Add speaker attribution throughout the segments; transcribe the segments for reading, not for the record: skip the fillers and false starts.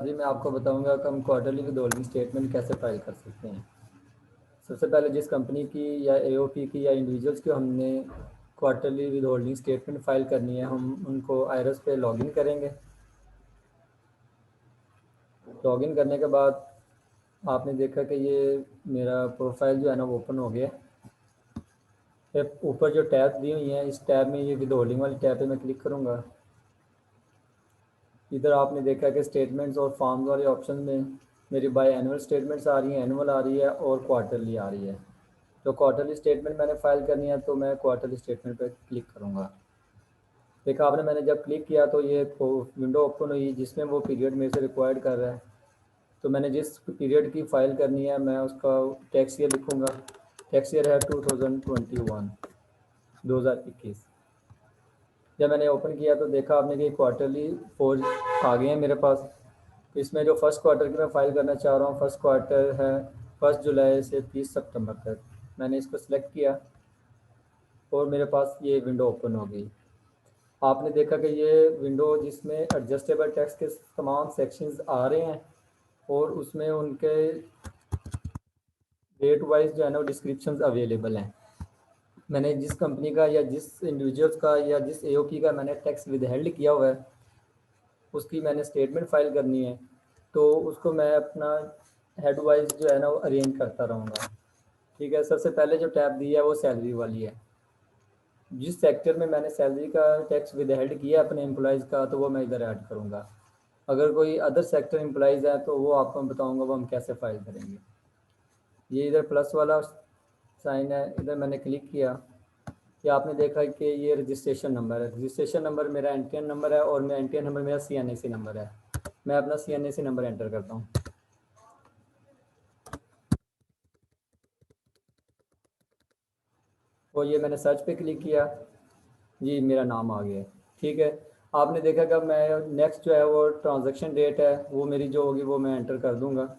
Speaker 1: जी मैं आपको बताऊंगा कि हम क्वार्टरली विदहोल्डिंग स्टेटमेंट कैसे फाइल कर सकते हैं। सबसे पहले जिस कंपनी की या एओपी की या इंडिविजुअल्स की हमने क्वार्टरली विदहोल्डिंग स्टेटमेंट फाइल करनी है, हम उनको आयरस पे लॉगिन करेंगे। लॉगिन करने के बाद आपने देखा कि ये मेरा प्रोफाइल जो है ना वो ओपन हो गया। फिर ऊपर जो टैब दी हुई है, इस टैब में ये विदहोल्डिंग वाली टैब पे मैं क्लिक करूँगा। इधर आपने देखा कि स्टेटमेंट्स और फॉर्म्स वाले ऑप्शन में मेरी बाय एनुअल स्टेटमेंट्स आ रही हैं, एनुअल आ रही है और क्वार्टरली आ रही है। तो क्वार्टरली स्टेटमेंट मैंने फाइल करनी है तो मैं क्वार्टरली स्टेटमेंट पर क्लिक करूँगा। देखा आपने, मैंने जब क्लिक किया तो ये विंडो ओपन हुई जिसमें वो पीरियड मेरे से रिक्वायर्ड कर रहा है। तो मैंने जिस पीरियड की फ़ाइल करनी है मैं उसका टैक्स ईयर लिखूँगा। टैक्स ईयर है 2021, 2021। जब मैंने ओपन किया तो देखा आपने कि क्वार्टरली फोर आ गए हैं मेरे पास। तो इसमें जो फर्स्ट क्वार्टर की मैं फ़ाइल करना चाह रहा हूँ, फर्स्ट क्वार्टर है 1 जुलाई से 30 सितंबर तक। मैंने इसको सिलेक्ट किया और मेरे पास ये विंडो ओपन हो गई। आपने देखा कि ये विंडो जिसमें एडजस्टेबल टेक्स्ट के तमाम सेक्शंस आ रहे हैं और उसमें उनके डेट वाइज जो है ना वो डिस्क्रिप्शन अवेलेबल हैं। मैंने जिस कंपनी का या जिस इंडिविजुअल्स का या जिस एओपी का मैंने टैक्स विदहेल्ड किया हुआ है उसकी मैंने स्टेटमेंट फाइल करनी है, तो उसको मैं अपना हेड वाइज जो है ना वो अरेंज करता रहूँगा। ठीक है, सबसे पहले जो टैब दी है वो सैलरी वाली है। जिस सेक्टर में मैंने सैलरी का टैक्स विदहेल्ड किया अपने एम्प्लॉयज़ का तो वो मैं इधर ऐड करूँगा। अगर कोई अदर सेक्टर एम्प्लॉयज़ हैं तो वो आपको मैं बताऊँगा वो हम कैसे फाइल करेंगे। ये इधर प्लस वाला साइन है, इधर मैंने क्लिक किया। ये आपने देखा कि ये रजिस्ट्रेशन नंबर है। रजिस्ट्रेशन नंबर मेरा एनटीएन नंबर है और मैं एनटीएन नंबर मेरा सीएनएसी नंबर है। मैं अपना सीएनएसी नंबर एंटर करता हूँ और ये मैंने सर्च पे क्लिक किया। जी मेरा नाम आ गया। ठीक है, आपने देखा कि मैं नेक्स्ट जो है वो ट्रांजैक्शन डेट है वो मेरी जो होगी वो मैं एंटर कर दूंगा।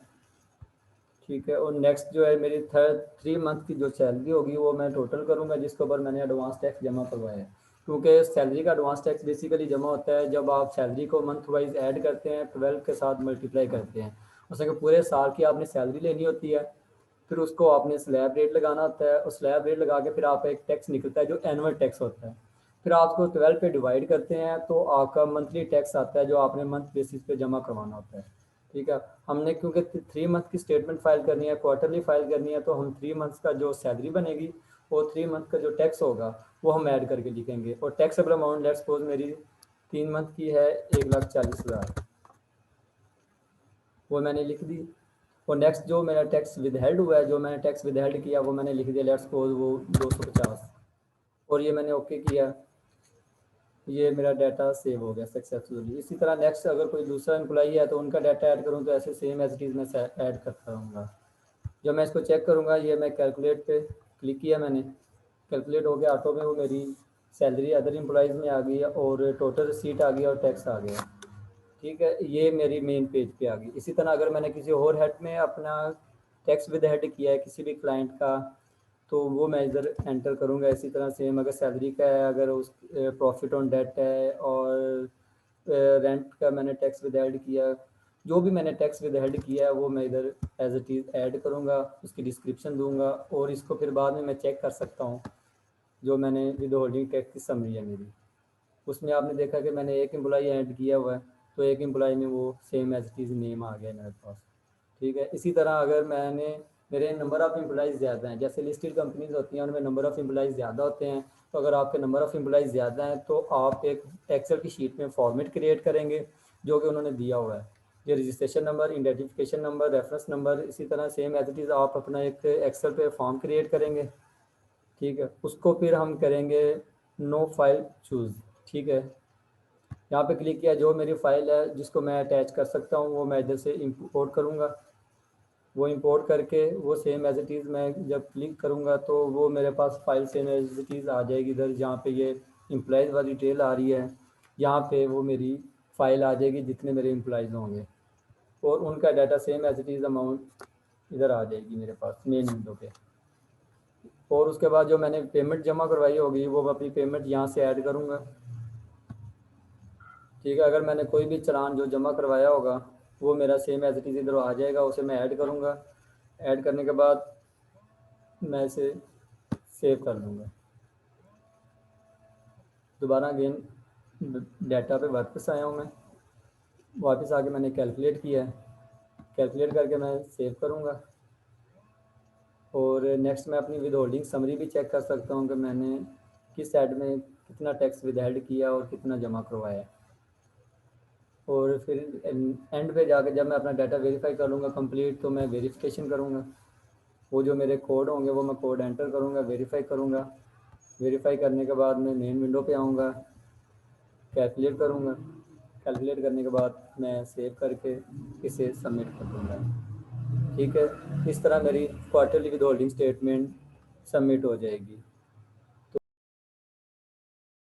Speaker 1: ठीक है, और नेक्स्ट जो है मेरी 3 मंथ की जो सैलरी होगी वो मैं टोटल करूँगा जिसके ऊपर मैंने एडवांस टैक्स जमा करवाया है। क्योंकि सैलरी का एडवांस टैक्स बेसिकली जमा होता है जब आप सैलरी को मंथ वाइज ऐड करते हैं, 12 के साथ मल्टीप्लाई करते हैं। उसमें पूरे साल की आपने सैलरी लेनी होती है, फिर उसको आपने स्लैब रेट लगाना होता है और स्लैब रेट लगा के फिर आप एक टैक्स निकलता है जो एनुअल टैक्स होता है। फिर आप उसको 12 पे डिवाइड करते हैं तो आपका मंथली टैक्स आता है जो आपने मंथ बेसिस पे जमा करवाना होता है। ठीक है, हमने क्योंकि 3 मंथ की स्टेटमेंट फाइल करनी है, क्वार्टरली फाइल करनी है, तो हम 3 मंथ्स का जो सैलरी बनेगी और 3 मंथ का जो टैक्स होगा वो हम ऐड करके लिखेंगे। और टैक्सेबल अमाउंट लेट्स सपोज मेरी 3 मंथ की है 1,40,000, वो मैंने लिख दी। और नेक्स्ट जो मेरा टैक्स विदहेल्ड हुआ है, जो मैंने टैक्स विदहेल्ड किया वो मैंने लिख दिया लेट्स सपोज वो 250, और ये मैंने ओके किया। ये मेरा डाटा सेव हो गया सक्सेसफुली। इसी तरह नेक्स्ट अगर कोई दूसरा एम्प्लॉई है तो उनका डाटा ऐड करूँ तो ऐसे सेम एज इट इज़ मैं ऐड करता रहूँगा। जब मैं इसको चेक करूँगा, ये मैं कैलकुलेट पे क्लिक किया, मैंने कैलकुलेट हो गया ऑटो में, वो मेरी सैलरी अदर एम्प्लॉयज़ में आ गई है और टोटल रिसीट आ गया और टैक्स आ गया। ठीक है, ये मेरी मेन पेज पे आ गई। इसी तरह अगर मैंने किसी और हेड में अपना टैक्स विद हेड किया है किसी भी क्लाइंट का तो वो मैं इधर एंटर करूँगा। इसी तरह सेम अगर सैलरी का है, अगर उस प्रॉफिट ऑन डेट है और रेंट का मैंने टैक्स विद हेड किया, जो भी मैंने टैक्स विद हेड किया है वो मैं इधर एज इट इज़ ऐड करूँगा, उसकी डिस्क्रिप्शन दूंगा और इसको फिर बाद में मैं चेक कर सकता हूँ। जो मैंने विद होल्डिंग टैक्स की समरी है मेरी, उसमें आपने देखा कि मैंने एक एम्प्लॉई ऐड किया हुआ है तो एक एम्प्लॉई में वो same as it is name आ गया मेरे पास। ठीक है, इसी तरह अगर मैंने मेरे नंबर ऑफ़ एम्प्लॉइज़ ज़्यादा हैं, जैसे लिस्टेड कंपनीज होती हैं उनमें नंबर ऑफ़ एम्प्लॉइज़ ज़्यादा होते हैं, तो अगर आपके नंबर ऑफ़ एम्प्लॉइज़ ज़्यादा हैं तो आप एक एक्सेल की शीट में फॉर्मेट क्रिएट करेंगे जो कि उन्होंने दिया हुआ है। ये registration number, identification number, reference number, इसी तरह सेम एज इट इज़ आप अपना एक एक्सेल पे फॉर्म क्रिएट करेंगे। ठीक है, उसको फिर हम करेंगे नो फाइल चूज़। ठीक है, यहाँ पे क्लिक किया, जो मेरी फ़ाइल है जिसको मैं अटैच कर सकता हूँ वो मैं इधर से इंपोर्ट करूँगा। वो इंपोर्ट करके वो सेम एज इट इज़ मैं जब क्लिक करूँगा तो वो मेरे पास file same as it is आ जाएगी। इधर जहाँ पे ये एम्प्लॉयज़ वाली डिटेल आ रही है यहाँ पे वो मेरी फ़ाइल आ जाएगी जितने मेरे एम्प्लॉयज़ होंगे और उनका data same as it is amount इधर आ जाएगी मेरे पास मेन विंडो पे। और उसके बाद जो मैंने पेमेंट जमा करवाई होगी वो मैं अपनी पेमेंट यहाँ से ऐड करूँगा। ठीक है, अगर मैंने कोई भी चालान जो जमा करवाया होगा वो मेरा सेम एज इट इज़ इधर आ जाएगा, उसे मैं ऐड करूँगा। ऐड करने के बाद मैं इसे सेव कर लूँगा। दोबारा अगेन डाटा पे वापस आया हूँ मैं, वापस आके मैंने कैलकुलेट किया है, कैलकुलेट करके मैं सेव करूँगा। और नेक्स्ट मैं अपनी विद होल्डिंग समरी भी चेक कर सकता हूँ कि मैंने किस साइड में कितना टैक्स विद हेल्ड किया और कितना जमा करवाया। और फिर एंड पे जाकर जब मैं अपना डाटा वेरीफाई कर लूँगा कंप्लीट, तो मैं वेरिफिकेशन करूँगा। वो जो मेरे कोड होंगे वो मैं कोड एंटर करूँगा, वेरीफाई करूँगा। वेरीफाई करने के बाद मैं मेन विंडो पे आऊँगा, कैलकुलेट करूँगा। कैलकुलेट करने के बाद मैं सेव करके इसे सबमिट कर दूँगा। ठीक है, इस तरह मेरी quarterly with holding statement submit हो जाएगी।